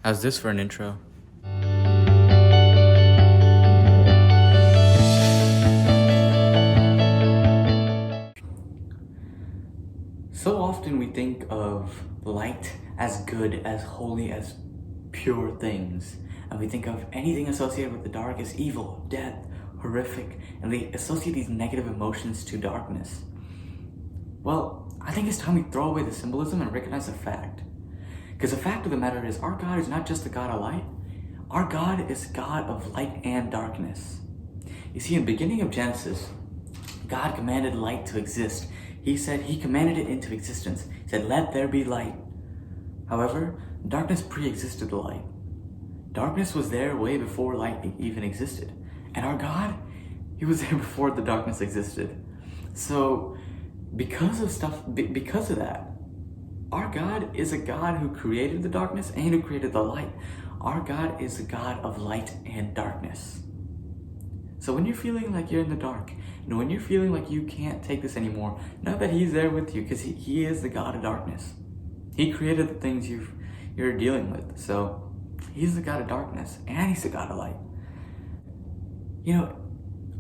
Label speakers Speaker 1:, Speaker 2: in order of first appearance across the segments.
Speaker 1: How's this for an intro? So often we think of light as good, as holy, as pure things. And we think of anything associated with the dark as evil, death, horrific, and we associate these negative emotions to darkness. Well, I think it's time we throw away the symbolism and recognize the fact. Because the fact of the matter is, our God is not just the God of light. Our God is God of light and darkness. You see, in the beginning of Genesis, God commanded light to exist. He commanded it into existence. He said, let there be light. However, darkness pre-existed the light. Darkness was there way before light even existed. And our God, He was there before the darkness existed. So, because of that, our God is a God who created the darkness and who created the light. Our God is a God of light and darkness. So when you're feeling like you're in the dark, and when you're feeling like you can't take this anymore, know that He's there with you, because he is the God of darkness. He created the things you're dealing with. So He's the God of darkness, and He's the God of light. You know,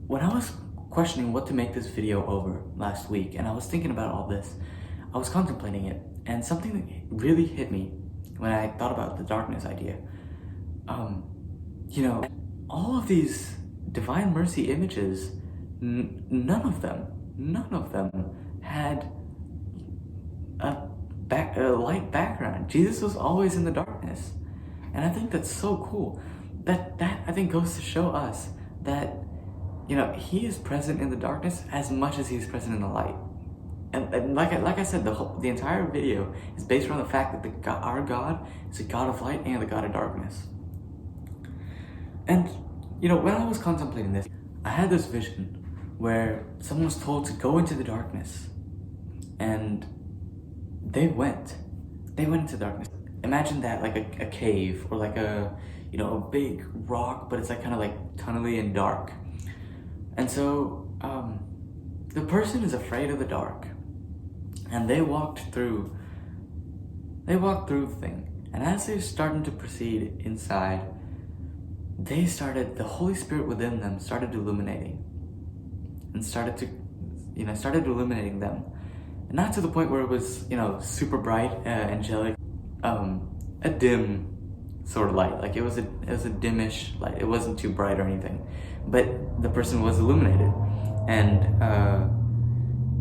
Speaker 1: when I was questioning what to make this video over last week, and I was thinking about all this, I was contemplating it, and something really hit me when I thought about the darkness idea. All of these Divine Mercy images, none of them had a light background. Jesus was always in the darkness. And I think that's so cool. That I think goes to show us that, He is present in the darkness as much as He is present in the light. And like I said, the entire video is based around the fact that our God is a God of light and a God of darkness. And, when I was contemplating this, I had this vision where someone was told to go into the darkness. And they went into darkness. Imagine that like a cave, or like a big rock, but it's like kind of like tunnely and dark. And so the person is afraid of the dark, and they walked through the thing. And as they're starting to proceed inside, the Holy Spirit within them started illuminating, and started illuminating them. And not to the point where it was, super bright, angelic, a dim sort of light. Like it was a dimmish light. It wasn't too bright or anything, but the person was illuminated, and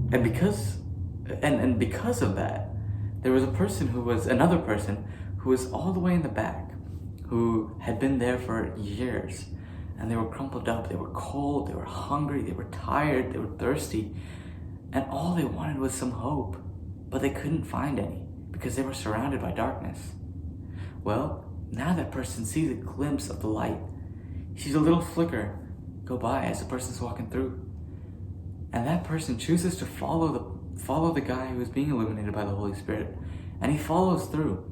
Speaker 1: because of that, there was another person who was all the way in the back, who had been there for years, and they were crumpled up, they were cold, they were hungry, they were tired, they were thirsty, and all they wanted was some hope, but they couldn't find any because they were surrounded by darkness. Well, now that person sees a glimpse of the light. He sees a little flicker go by as the person's walking through, and that person chooses to follow the guy who is being illuminated by the Holy Spirit, and he follows through,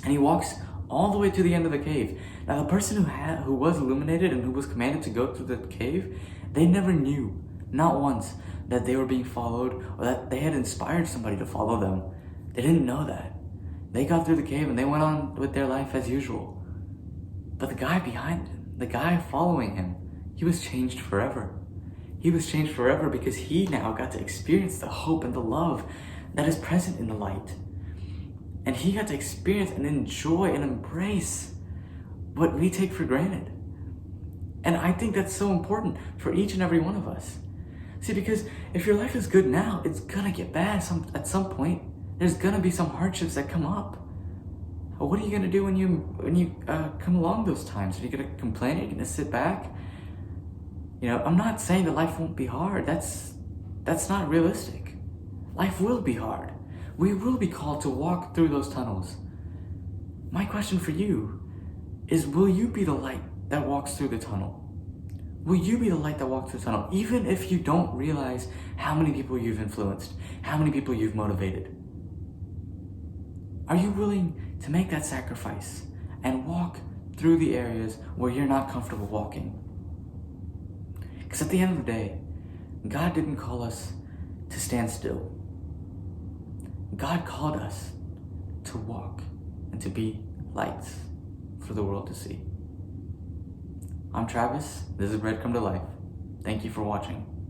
Speaker 1: and he walks all the way to the end of the cave. Now, the person who was illuminated and who was commanded to go through the cave, they never knew, not once, that they were being followed, or that they had inspired somebody to follow them. They didn't know that. They got through the cave and they went on with their life as usual. But the guy behind him, the guy following him, he was changed forever. He was changed forever because he now got to experience the hope and the love that is present in the light. And he got to experience and enjoy and embrace what we take for granted. And I think that's so important for each and every one of us. See, because if your life is good now, it's gonna get bad at some point. There's gonna be some hardships that come up. What are you gonna do when you come along those times? Are you gonna complain? Are you gonna sit back? I'm not saying that life won't be hard. That's not realistic. Life will be hard. We will be called to walk through those tunnels. My question for you is, will you be the light that walks through the tunnel? Will you be the light that walks through the tunnel, even if you don't realize how many people you've influenced, how many people you've motivated? Are you willing to make that sacrifice and walk through the areas where you're not comfortable walking? Because at the end of the day, God didn't call us to stand still. God called us to walk and to be lights. for the world to see. I'm Travis. This is Breadcrumb to Life. Thank you for watching.